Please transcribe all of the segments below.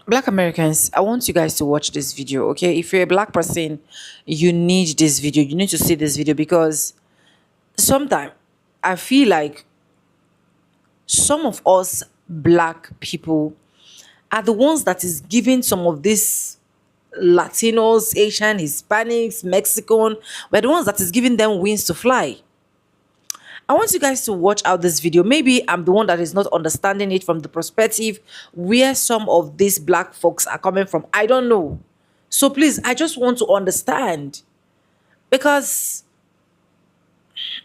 Black Americans, I want you guys to watch this video, okay? If you're a black person, you need this video. You need to see this video because sometimes I feel like some of us black people are the ones that is giving some of these Latinos, Asian, Hispanics, Mexican, we're the ones that is giving them wings to fly. I want you guys to watch out this video. Maybe I'm the one that is not understanding it from the perspective where some of these black folks are coming from. I don't know. So please, I just want to understand because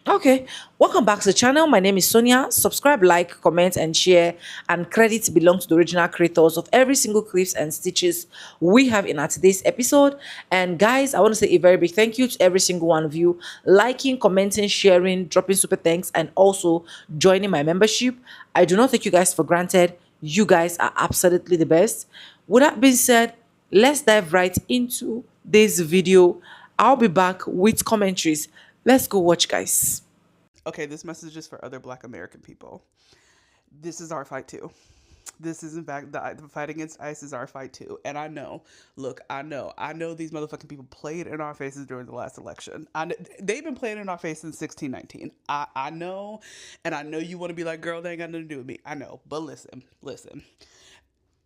okay, welcome back to the channel. My name is Sonia. Subscribe, like, comment, and share. And credit belong to the original creators of every single clips and stitches we have in our today's episode. And guys, I want to say a very big thank you to every single one of you liking, commenting, sharing, dropping super thanks, and also joining my membership. I do not take you guys for granted. You guys are absolutely the best. With that being said, let's dive right into this video. I'll be back with commentaries. Let's go watch, guys. Okay, this message is for other Black American people. This is our fight too. This is in fact the fight against ICE is our fight too. And I know, look, I know these motherfucking people played in our faces during the last election. They've been playing in our face since 1619. I know, and I know you want to be like, girl, they ain't got nothing to do with me. I know, but listen.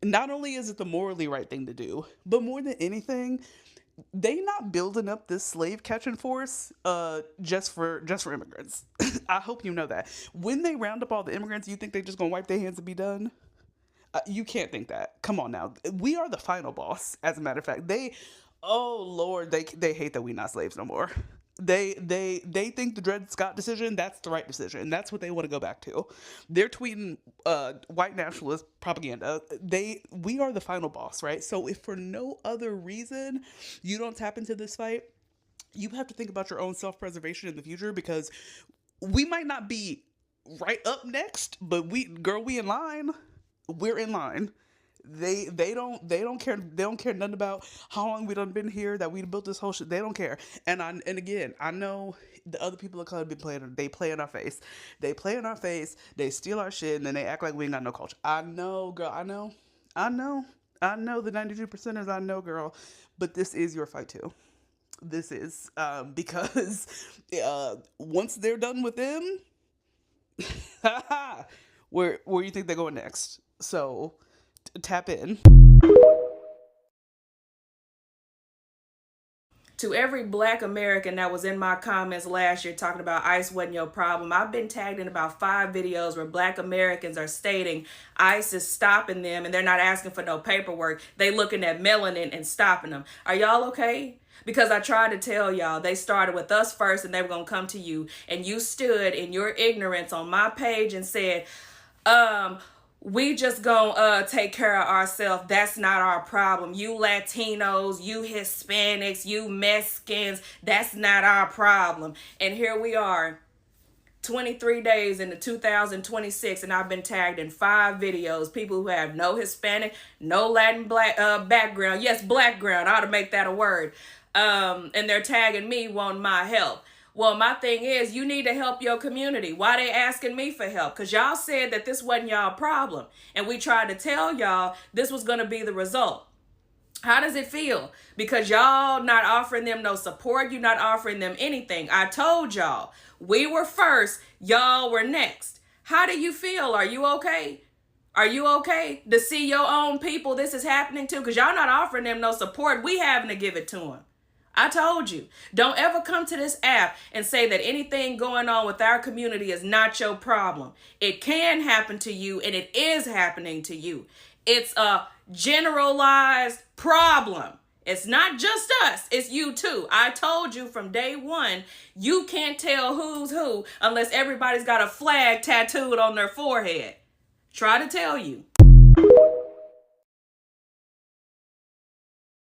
Not only is it the morally right thing to do, but more than anything, they not building up this slave catching force just for immigrants. I hope you know that. When they round up all the immigrants, you think they just gonna wipe their hands and be done? You can't think that. Come on now. We are the final boss. As a matter of fact, oh Lord, they hate that we not slaves no more. They think the Dred Scott decision, that's the right decision. That's what they want to go back to. They're tweeting white nationalist propaganda. We are the final boss, right? So if for no other reason you don't tap into this fight, you have to think about your own self-preservation in the future, because we might not be right up next, but we in line. We're in line. They don't care nothing about how long we done been here, that we built this whole shit. They don't care. And again, I know the other people of color be playing. They play in our face. They play in our face. They steal our shit, and then they act like we ain't got no culture. I know, girl. I know the 92%ers. I know, girl. But this is your fight too. This is because once they're done with them, where you think they're going next? So tap in. To every black American that was in my comments last year talking about ICE wasn't your problem, I've been tagged in about 5 videos where black Americans are stating ICE is stopping them and they're not asking for no paperwork. They looking at melanin and stopping them. Are y'all okay? Because I tried to tell y'all, they started with us first and they were going to come to you. And you stood in your ignorance on my page and said, we just gonna take care of ourselves. That's not our problem. You Latinos, you Hispanics, you Mexicans, that's not our problem. And here we are, 23 days into 2026, and I've been tagged in 5 videos. People who have no Hispanic, no Latin black background. Yes, blackground. I ought to make that a word. And they're tagging me wanting my help. Well, my thing is, you need to help your community. Why they asking me for help? Because y'all said that this wasn't y'all problem. And we tried to tell y'all this was going to be the result. How does it feel? Because y'all not offering them no support. You're not offering them anything. I told y'all, we were first. Y'all were next. How do you feel? Are you okay? Are you okay to see your own people this is happening to? Because y'all not offering them no support. We having to give it to them. I told you, don't ever come to this app and say that anything going on with our community is not your problem. It can happen to you, and it is happening to you. It's a generalized problem. It's not just us, it's you too. I told you from day one, you can't tell who's who unless everybody's got a flag tattooed on their forehead. Try to tell you.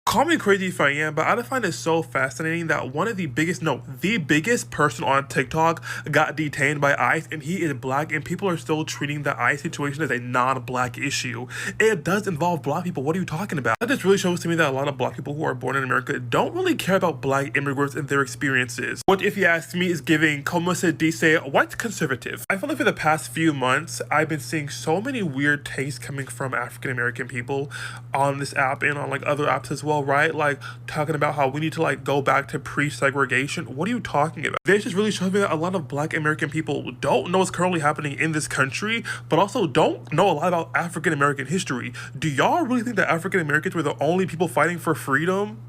Call me crazy if I am, but I find it so fascinating that one of the biggest, no, the biggest person on TikTok got detained by ICE, and he is black, and people are still treating the ICE situation as a non-black issue. It does involve black people. What are you talking about? That just really shows to me that a lot of black people who are born in America don't really care about black immigrants and their experiences. What, if you ask me, is giving, como se dice, white conservative. I feel like for the past few months, I've been seeing so many weird takes coming from African American people on this app and on like other apps as well, right? Like talking about how we need to like go back to pre-segregation. What are you talking about? This just really shows me that a lot of black American people don't know what's currently happening in this country, but also don't know a lot about African American history. Do y'all really think that African Americans were the only people fighting for freedom?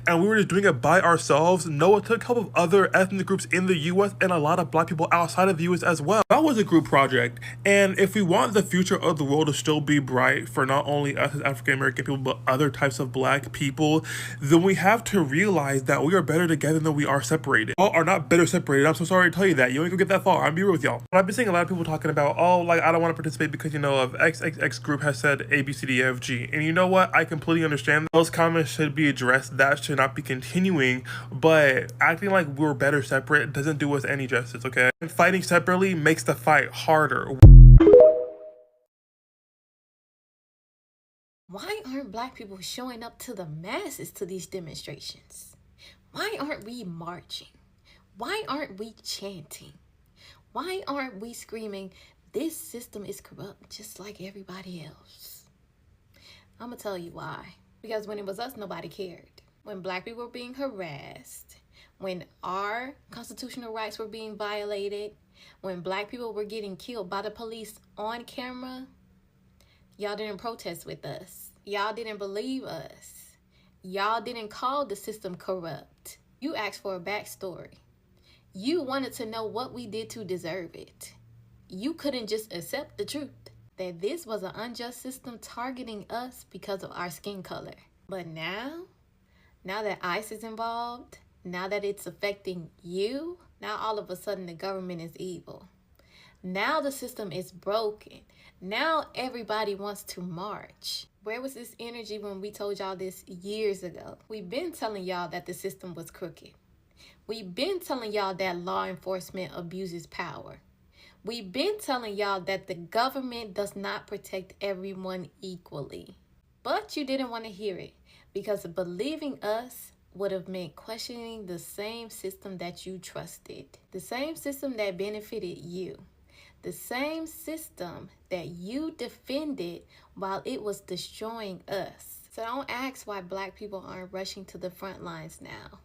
And we were just doing it by ourselves? No, it took help of other ethnic groups in the US and a lot of black people outside of the US as well. That was a group project, and if we want the future of the world to still be bright for not only us as African American people but other types of black people, then we have to realize that we are better together than we are separated. All are not better separated. I'm so sorry to tell you that. You ain't gonna get that far. I'm be real with y'all. I've been seeing a lot of people talking about, oh, like I don't want to participate because, you know, of XXX group has said A, B, C, D, F, G. And you know what? I completely understand those comments should be addressed. That should not be continuing, but acting like we're better separate doesn't do us any justice, okay? And fighting separately makes the fight harder. Why aren't black people showing up to the masses to these demonstrations? Why aren't we marching? Why aren't we chanting? Why aren't we screaming, this system is corrupt just like everybody else? I'm gonna tell you why. Because when it was us, nobody cared. When black people were being harassed, when our constitutional rights were being violated, when black people were getting killed by the police on camera, y'all didn't protest with us. Y'all didn't believe us. Y'all didn't call the system corrupt. You asked for a backstory. You wanted to know what we did to deserve it. You couldn't just accept the truth that this was an unjust system targeting us because of our skin color. But now that ICE is involved, now that it's affecting you, now all of a sudden the government is evil. Now the system is broken. Now everybody wants to march. Where was this energy when we told y'all this years ago? We've been telling y'all that the system was crooked. We've been telling y'all that law enforcement abuses power. We've been telling y'all that the government does not protect everyone equally. But you didn't want to hear it. Because believing us would have meant questioning the same system that you trusted. The same system that benefited you. The same system that you defended while it was destroying us. So don't ask why black people aren't rushing to the front lines now.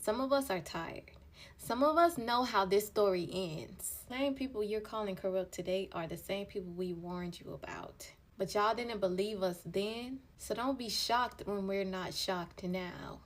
Some of us are tired. Some of us know how this story ends. The same people you're calling corrupt today are the same people we warned you about. But y'all didn't believe us then, so don't be shocked when we're not shocked now.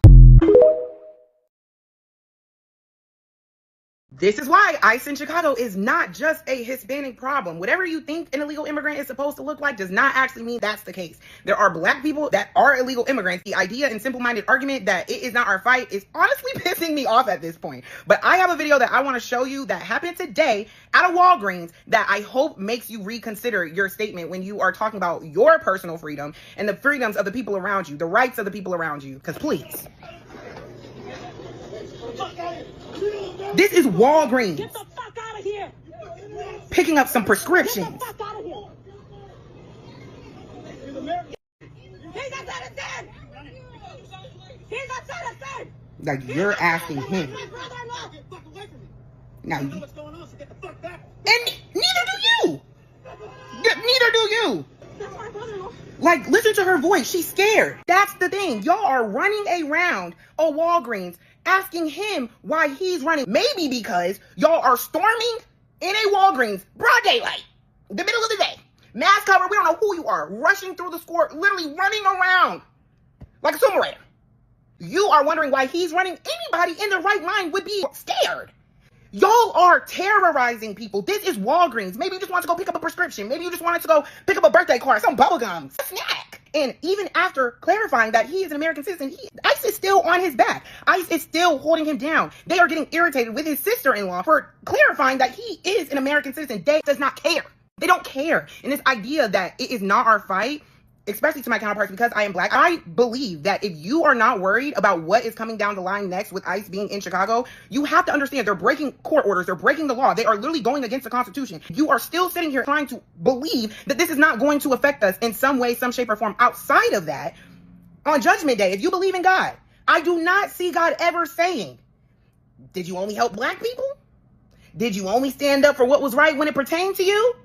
This is why ICE in Chicago is not just a Hispanic problem. Whatever you think an illegal immigrant is supposed to look like does not actually mean that's the case. There are black people that are illegal immigrants. The idea and simple-minded argument that it is not our fight is honestly pissing me off at this point. But I have a video that I want to show you that happened today at a Walgreens that I hope makes you reconsider your statement when you are talking about your personal freedom and the freedoms of the people around you, the rights of the people around you. Because please. This is Walgreens. Get the fuck out of here. Picking up some prescriptions. Get the fuck out of here. He's a citizen. He's a citizen. Like you're asking him. My brother-in-law. Get the fuck away from me. Now, You know what's going on, so get the fuck back. and neither do you. Neither do you. That's my brother-in-law. Like, listen to her voice. She's scared. That's the thing. Y'all are running around a Walgreens asking him why he's running. Maybe because y'all are storming in a Walgreens, broad daylight, the middle of the day, mask cover, we don't know who you are, rushing through the store, literally running around like a sumo rider. You are wondering why he's running. Anybody in their right mind would be scared. Y'all are terrorizing people. This is Walgreens. Maybe you just want to go pick up a prescription. Maybe you just wanted to go pick up a birthday card, some bubble gum, a snack. And even after clarifying that he is an American citizen, ICE is still on his back. ICE is still holding him down. They are getting irritated with his sister-in-law for clarifying that he is an American citizen. They does not care. They don't care. And this idea that it is not our fight especially to my counterparts, because I am black, I believe that if you are not worried about what is coming down the line next with ICE being in Chicago, you have to understand they're breaking court orders, they're breaking the law, they are literally going against the Constitution. You are still sitting here trying to believe that this is not going to affect us in some way, some shape or form outside of that. On Judgment Day, if you believe in God, I do not see God ever saying, did you only help black people? Did you only stand up for what was right when it pertained to you?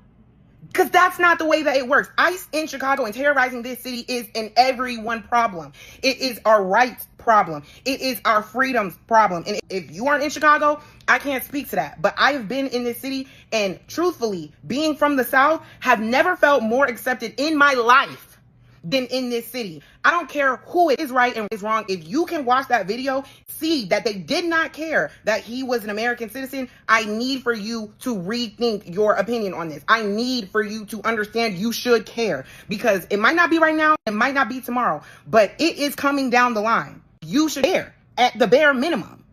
Because that's not the way that it works. ICE in Chicago and terrorizing this city is an everyone problem. It is our rights problem. It is our freedoms problem. And if you aren't in Chicago, I can't speak to that. But I have been in this city, and truthfully, being from the South, have never felt more accepted in my life than in this city. I don't care who is right and is wrong. If you can watch that video, see that they did not care that he was an American citizen, I need for you to rethink your opinion on this. I need for you to understand you should care, because it might not be right now, it might not be tomorrow, but it is coming down the line. You should care at the bare minimum.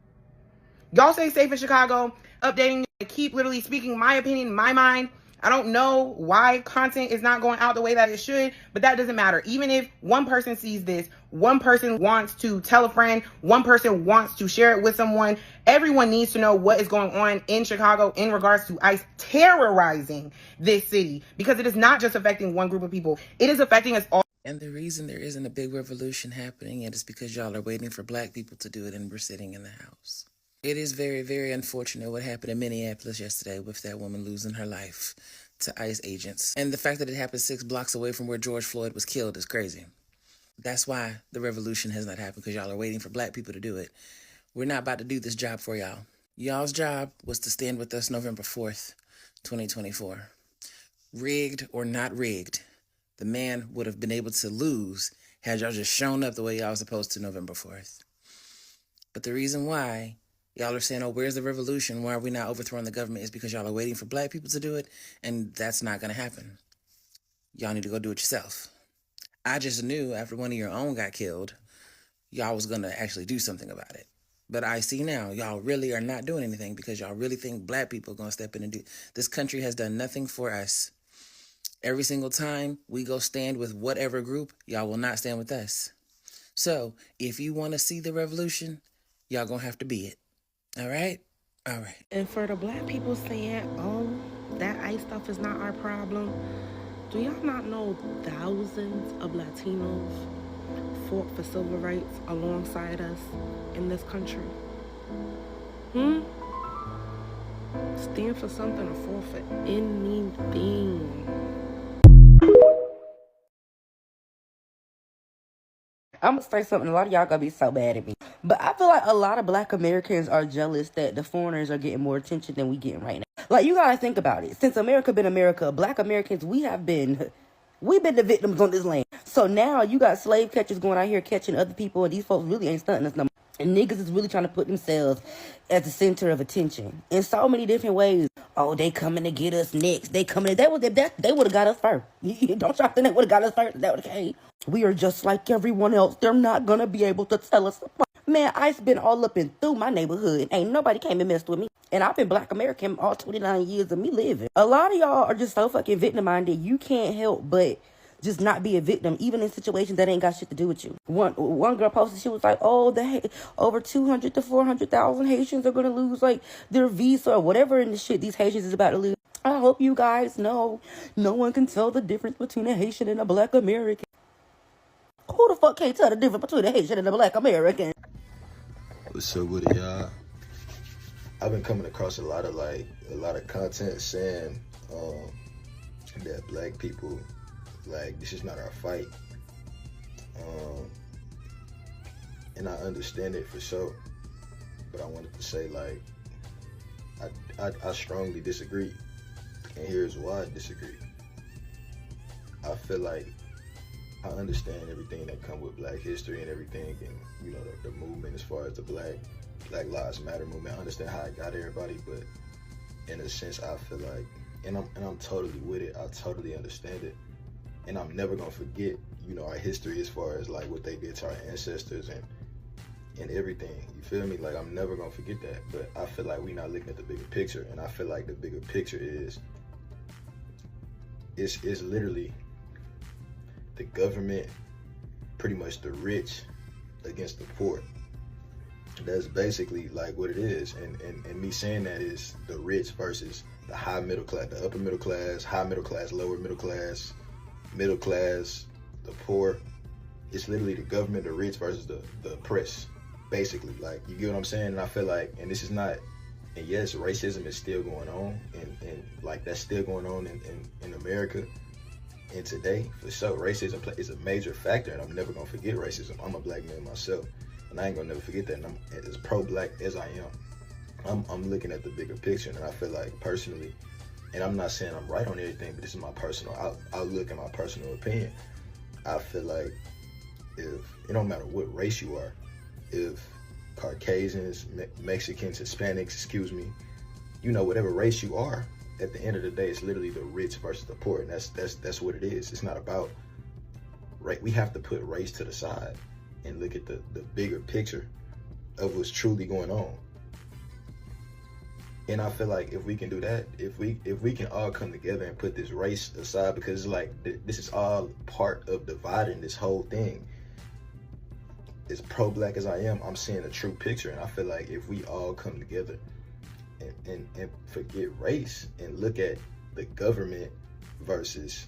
Y'all stay safe in Chicago. Updating, keep literally speaking my opinion, my mind. I don't know why content is not going out the way that it should, but that doesn't matter. Even if one person sees this, one person wants to tell a friend, one person wants to share it with someone, everyone needs to know what is going on in Chicago in regards to ICE terrorizing this city, because it is not just affecting one group of people. It is affecting us all. And the reason there isn't a big revolution happening is because y'all are waiting for black people to do it and we're sitting in the house. It is very, very unfortunate what happened in Minneapolis yesterday with that woman losing her life to ICE agents. And the fact that it happened 6 blocks away from where George Floyd was killed is crazy. That's why the revolution has not happened, because y'all are waiting for black people to do it. We're not about to do this job for y'all. Y'all's job was to stand with us November 4th, 2024. Rigged or not rigged, the man would have been able to lose had y'all just shown up the way y'all was supposed to November 4th. But the reason why y'all are saying, oh, where's the revolution? Why are we not overthrowing the government? Is because y'all are waiting for black people to do it, and that's not going to happen. Y'all need to go do it yourself. I just knew after one of your own got killed, y'all was going to actually do something about it. But I see now, y'all really are not doing anything because y'all really think black people are going to step in and do. This country has done nothing for us. Every single time we go stand with whatever group, y'all will not stand with us. So if you want to see the revolution, y'all going to have to be it. All right? All right. And for the black people saying, oh, that ICE stuff is not our problem, do y'all not know thousands of Latinos fought for civil rights alongside us in this country? Stand for something or fall for anything. I'm gonna say something. A lot of y'all gonna be so mad at me, but I feel like a lot of black Americans are jealous that the foreigners are getting more attention than we getting right now. Like, you gotta think about it. Since America been America, black Americans, we've been the victims on this land. So now you got slave catchers going out here catching other people, and these folks really ain't stunting us no more. And niggas is really trying to put themselves as the center of attention in so many different ways. Oh, they coming to get us next. They coming. They would have got us first. Don't y'all think they would have got us first? That would have came. We are just like everyone else. They're not gonna be able to tell us apart. Man, ICE been all up and through my neighborhood. Ain't nobody came and messed with me. And I've been black American all 29 years of me living. A lot of y'all are just so fucking victim-minded. You can't help but just not be a victim, even in situations that ain't got shit to do with you. One girl posted, she was like, oh, over 200 to 400,000 Haitians are gonna lose like their visa or whatever in the shit these Haitians is about to lose. I hope you guys know no one can tell the difference between a Haitian and a black American. Who the fuck can't tell the difference between a Haitian and a black American? What's up with it, y'all? I've been coming across a lot of content saying that black people, like, this is not our fight. And I understand it for sure, but I wanted to say, like, I strongly disagree, and here's why I disagree. I feel like I understand everything that come with black history and everything, and you know, the movement as far as the Black Lives Matter movement. I understand how it got everybody, but in a sense, I feel like, and I'm totally with it. I totally understand it, and I'm never gonna forget, you know, our history as far as like what they did to our ancestors and everything. You feel me? Like, I'm never gonna forget that. But I feel like we're not looking at the bigger picture, and I feel like the bigger picture is it's literally government, pretty much the rich against the poor. That's basically like what it is. And me saying that is the rich versus the high middle class, the upper middle class, high middle class, lower middle class, the poor. It's literally the government, the rich versus the oppressed, basically. Like, you get what I'm saying? And I feel like, and this is not, and yes, racism is still going on, and like that's still going on in America. And today, for sure, racism is a major factor, and I'm never gonna forget racism. I'm a black man myself, and I ain't gonna never forget that. And I'm as pro-black as I am. I'm looking at the bigger picture, and I feel like personally, and I'm not saying I'm right on everything, but this is my personal outlook and my personal opinion. I feel like if it don't matter what race you are, if Caucasians, Mexicans, Hispanics, excuse me, you know, whatever race you are, at the end of the day, it's literally the rich versus the poor, and that's what it is. It's not about right. We have to put race to the side and look at the bigger picture of what's truly going on. And I feel like if we can do that, if we can all come together and put this race aside, because it's like this is all part of dividing this whole thing. As pro-black as I am, I'm seeing a true picture, and I feel like if we all come together and forget race and look at the government versus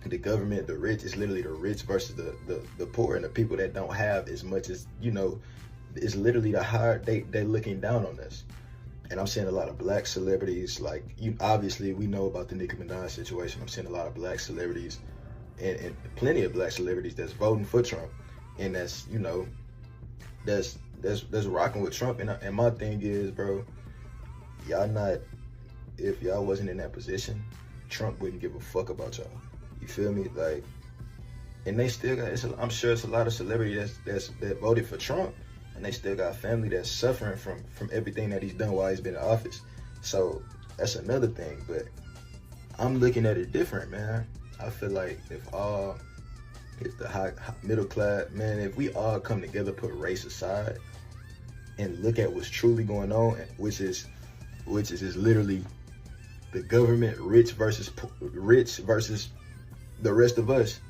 the government, the rich, is literally the rich versus the poor, and the people that don't have as much as, you know, it's literally the higher, they looking down on us. And I'm seeing a lot of black celebrities, like, you obviously we know about the Nicki Minaj situation. I'm seeing a lot of black celebrities and plenty of black celebrities that's voting for Trump, and that's, you know, that's rocking with Trump. And my thing is, bro, y'all not, if y'all wasn't in that position, Trump wouldn't give a fuck about y'all. You feel me? Like, and they still got, I'm sure it's a lot of celebrities that voted for Trump, and they still got family that's suffering from everything that he's done while he's been in office. So that's another thing. But I'm looking at it different, man. I feel like if the high middle class, man, if we all come together, put race aside, and look at what's truly going on, which is literally the government, rich versus the rest of us,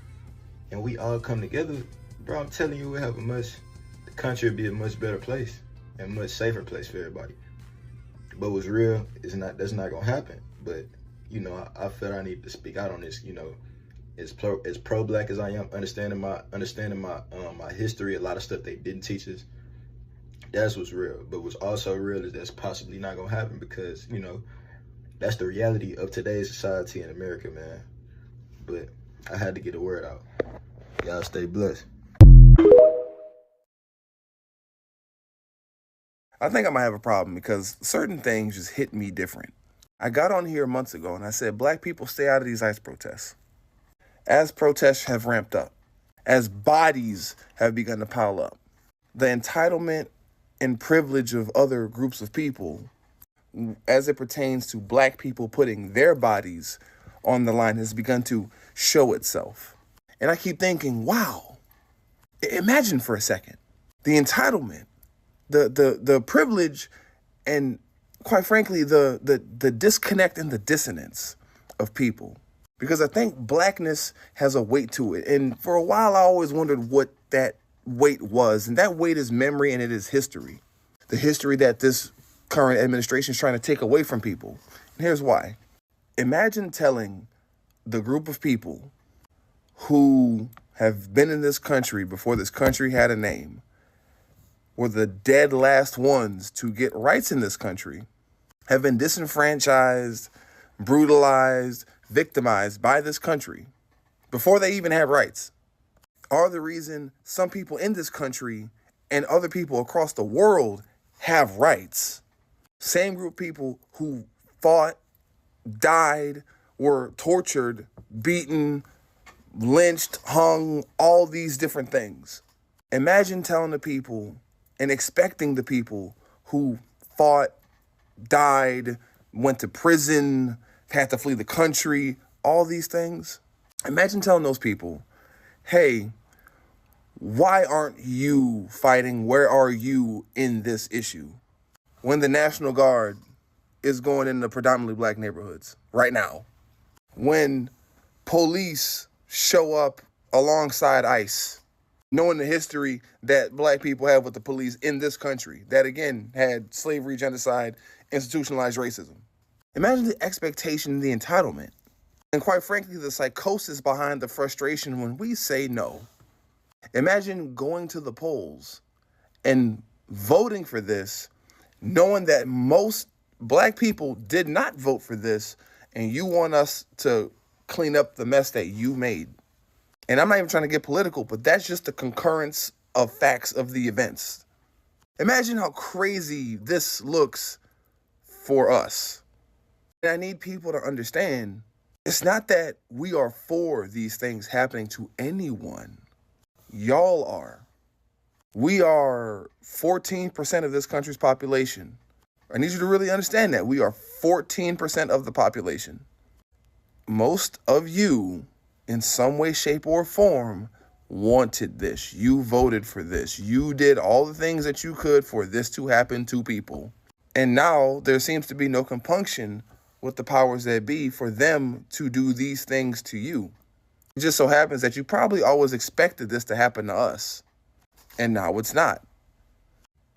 and we all come together, bro, I'm telling you, the country would be a much better place and a much safer place for everybody. But what's real is that's not gonna happen. But, you know, I felt I need to speak out on this. You know, as pro-black as I am, understanding my history, a lot of stuff they didn't teach us. That's what's real. But what's also real is that's possibly not gonna happen, because, you know, that's the reality of today's society in America, man. But I had to get a word out. Y'all stay blessed. I think I might have a problem because certain things just hit me different. I got on here months ago and I said, black people, stay out of these ICE protests. As protests have ramped up, as bodies have begun to pile up, the entitlement and privilege of other groups of people, as it pertains to black people putting their bodies on the line, has begun to show itself. And I keep thinking, wow, imagine for a second, the entitlement, the privilege, and quite frankly, the disconnect and the dissonance of people. Because I think blackness has a weight to it. And for a while, I always wondered what that weight was. And that weight is memory, and it is history. The history that this current administration is trying to take away from people. And here's why. Imagine telling the group of people who have been in this country before this country had a name, were the dead last ones to get rights in this country, have been disenfranchised, brutalized, victimized by this country before they even had rights, are the reason some people in this country and other people across the world have rights. Same group of people who fought, died, were tortured, beaten, lynched, hung, all these different things. Imagine telling the people and expecting the people who fought, died, went to prison, had to flee the country, all these things. Imagine telling those people, hey, why aren't you fighting? Where are you in this issue? When the National Guard is going into predominantly black neighborhoods right now. When police show up alongside ICE, knowing the history that black people have with the police in this country that, again, had slavery, genocide, institutionalized racism. Imagine the expectation, the entitlement, and quite frankly, the psychosis behind the frustration when we say no. Imagine going to the polls and voting for this, knowing that most black people did not vote for this, and you want us to clean up the mess that you made. And I'm not even trying to get political, but that's just the concurrence of facts of the events. Imagine how crazy this looks for us. And I need people to understand, it's not that we are for these things happening to anyone. Y'all are. We are 14% of this country's population. I need you to really understand that. We are 14% of the population. Most of you, in some way, shape, or form, wanted this. You voted for this. You did all the things that you could for this to happen to people. And now there seems to be no compunction with the powers that be for them to do these things to you. It just so happens that you probably always expected this to happen to us. And now it's not.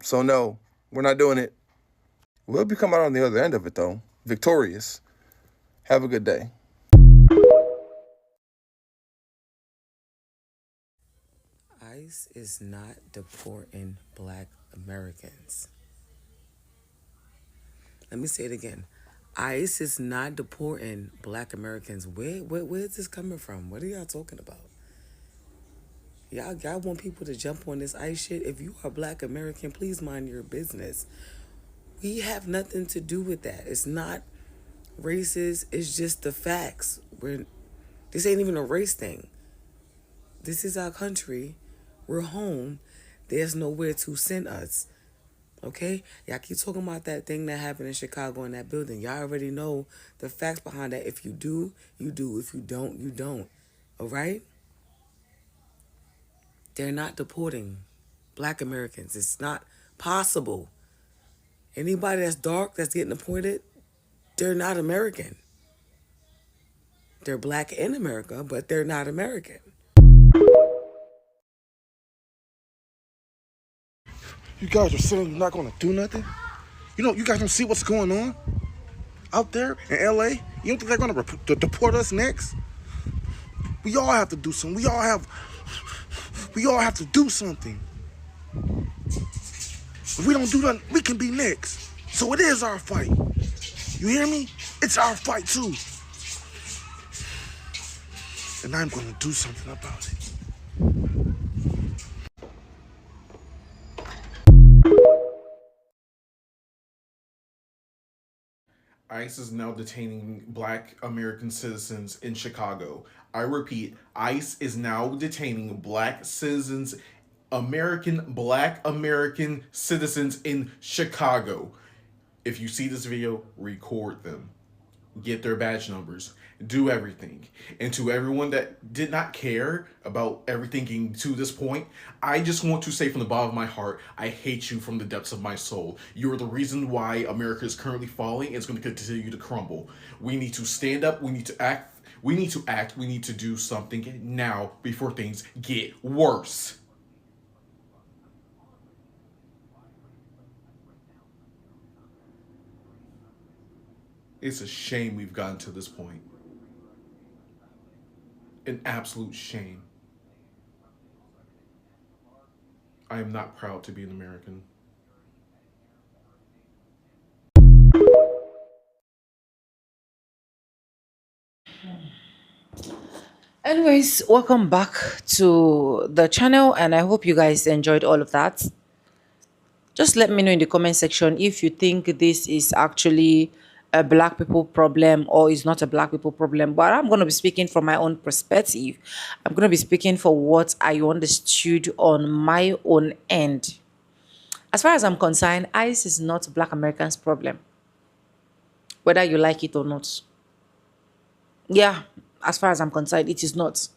So no, we're not doing it. We'll be coming out on the other end of it, though, victorious. Have a good day. ICE is not deporting black Americans. Let me say it again. ICE is not deporting black Americans. Where is this coming from? What are y'all talking about? Y'all want people to jump on this ICE shit? If you are black American, please mind your business. We have nothing to do with that. It's not racist. It's just the facts. This ain't even a race thing. This is our country. We're home. There's nowhere to send us. Okay? Y'all keep talking about that thing that happened in Chicago in that building. Y'all already know the facts behind that. If you do, you do. If you don't, you don't. All right? They're not deporting black Americans. It's not possible. Anybody that's dark that's getting deported, they're not American. They're black in America, but they're not American. You guys are saying you're not going to do nothing? You guys don't see what's going on out there in LA? You don't think they're going to deport us next? We all have to do something. We all have to do something. If we don't do that, we can be next. So it is our fight. You hear me? It's our fight too. And I'm going to do something about it. ICE is now detaining black American citizens in Chicago. I repeat, ICE is now detaining black citizens, black American citizens in Chicago. If you see this video, record them. Get their badge numbers. Do everything. And to everyone that did not care about everything getting to this point, I just want to say from the bottom of my heart, I hate you from the depths of my soul. You are the reason why America is currently falling and it's going to continue to crumble. We need to stand up. We need to act. We need to do something now before things get worse. It's a shame we've gotten to this point. An absolute shame. I am not proud to be an American. Anyways, welcome back to the channel, and I hope you guys enjoyed all of that. Just let me know in the comment section if you think this is actually a black people problem or is not a black people problem. But I'm going to be speaking from my own perspective. I'm going to be speaking for what I understood on my own end. As far as I'm concerned, ICE is not black Americans' problem, whether you like it or not. Yeah, as far as I'm concerned, it is not.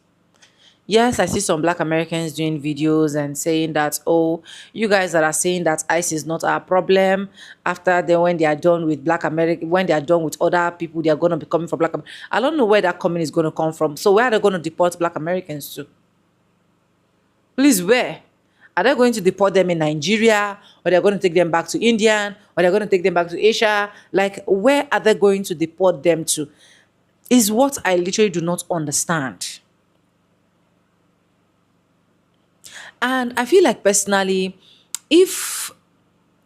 Yes, I see some black Americans doing videos and saying that, oh, you guys that are saying that ICE is not our problem, after when they are done with black America, when they are done with other people, they are going to be coming for black. I don't know where that comment is going to come from. So where are they going to deport black Americans to? Please, where? Are they going to deport them in Nigeria? Or they're going to take them back to India? Or they're going to take them back to Asia? Like, where are they going to deport them to? Is what I literally do not understand. And I feel like personally, if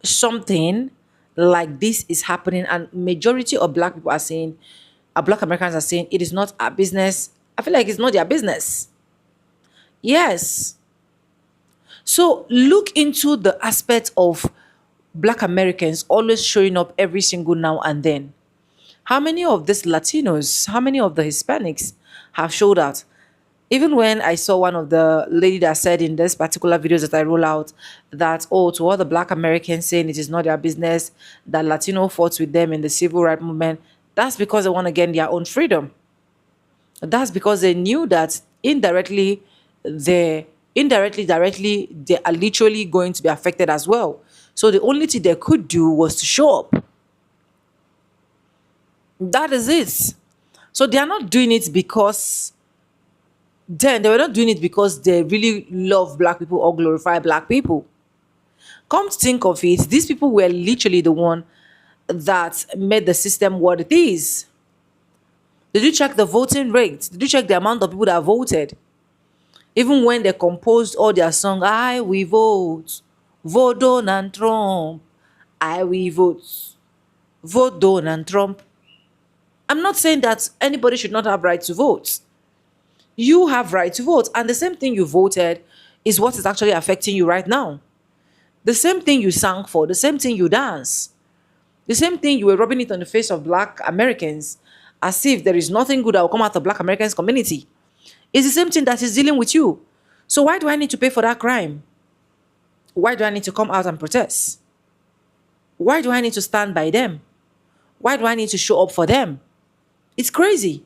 something like this is happening and majority of black people are saying, black Americans are saying it is not our business, I feel like it's not their business. Yes. So look into the aspect of black Americans always showing up every single now and then. How many of these Latinos, how many of the Hispanics have showed out? Even when I saw one of the lady that said in this particular videos that I roll out that, oh, to all the black Americans saying it is not their business, that Latino fought with them in the civil rights movement, that's because they want to gain their own freedom. That's because they knew that indirectly, directly, they are literally going to be affected as well. So the only thing they could do was to show up. That is it. So they are not doing it because they were not doing it because they really love black people or glorify black people. Come to think of it, these people were literally the one that made the system what it is. Did you check the voting rate? Did you check the amount of people that voted? Even when they composed all their song, I will vote, vote Donald Trump, I will vote, vote Donald Trump. I'm not saying that anybody should not have right to vote. You have right to vote, and the same thing you voted is what is actually affecting you right now. The same thing you sang for, the same thing you dance, the same thing you were rubbing it on the face of black Americans as if there is nothing good that will come out of black Americans community. It's the same thing that is dealing with you. So why do I need to pay for that crime? Why do I need to come out and protest? Why do I need to stand by them? Why do I need to show up for them? It's crazy.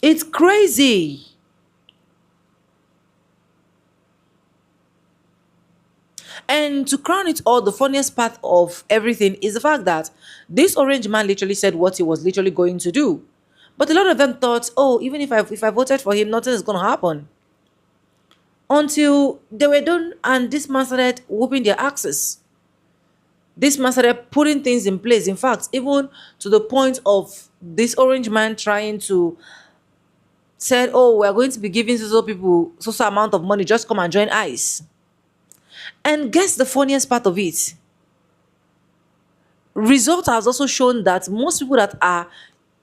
It's crazy. And to crown it all, the funniest part of everything is the fact that this orange man literally said what he was literally going to do. But a lot of them thought, oh, even if I voted for him, nothing is going to happen. Until they were done and this man started whooping their axes. This man started putting things in place. In fact, even to the point of this orange man trying to said, oh, we're going to be giving so people so amount of money, just come and join ICE. And guess the funniest part of it? Result has also shown that most people that are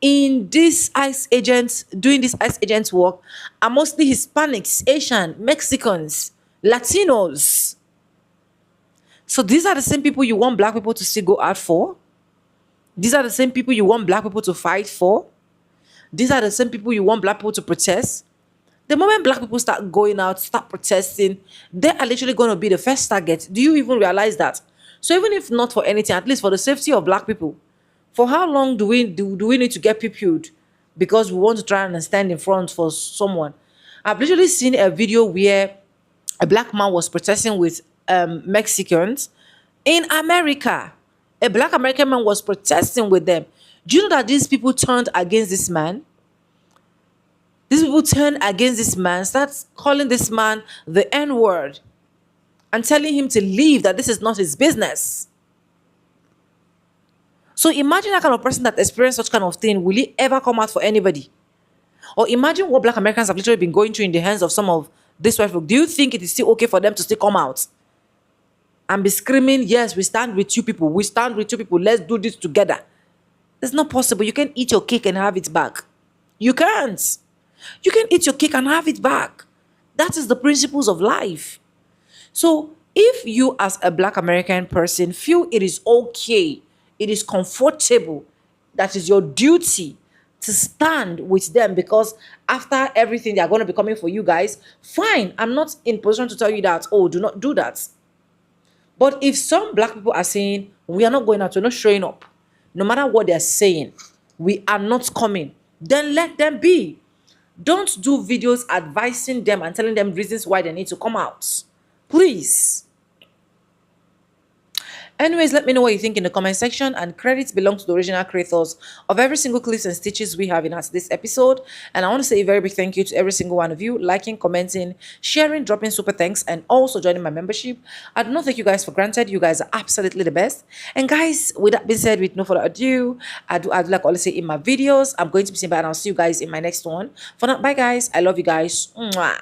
in this ICE agents, doing this ICE agents work, are mostly Hispanics, Asian, Mexicans, Latinos. So these are the same people you want black people to still go out for. These are the same people you want black people to fight for. These are the same people you want black people to protest. The moment black people start going out, start protesting, they are literally going to be the first target. Do you even realize that? So even if not for anything, at least for the safety of black people, for how long do we need to get pupiled because we want to try and stand in front for someone? I've literally seen a video where a black man was protesting with Mexicans in America. A black American man was protesting with them. Do you know that these people turned against this man? These people turned against this man, start calling this man the N-word and telling him to leave, that this is not his business. So imagine that kind of person that experienced such kind of thing. Will he ever come out for anybody? Or imagine what black Americans have literally been going through in the hands of some of these white folk. Do you think it is still okay for them to still come out and be screaming, yes, we stand with you people, we stand with you people, let's do this together? It's not possible. You can eat your cake and have it back. You can't. You can eat your cake and have it back. That is the principles of life. So if you as a black American person feel it is okay, it is comfortable, that is your duty to stand with them because after everything they are going to be coming for you guys, fine. I'm not in position to tell you that, oh, do not do that. But if some black people are saying, we are not going out, we're not showing up, no matter what they're saying, we are not coming, then let them be. Don't do videos advising them and telling them reasons why they need to come out. Please. Anyways, let me know what you think in the comment section, and credits belong to the original creators of every single clips and stitches we have in this episode. And I want to say a very big thank you to every single one of you liking, commenting, sharing, dropping super thanks, and also joining my membership. I do not take you guys for granted. You guys are absolutely the best. And guys, with that being said, with no further ado, I'd like always say in my videos, I'm going to be saying bye, and I'll see you guys in my next one. For now, bye guys. I love you guys. Mwah.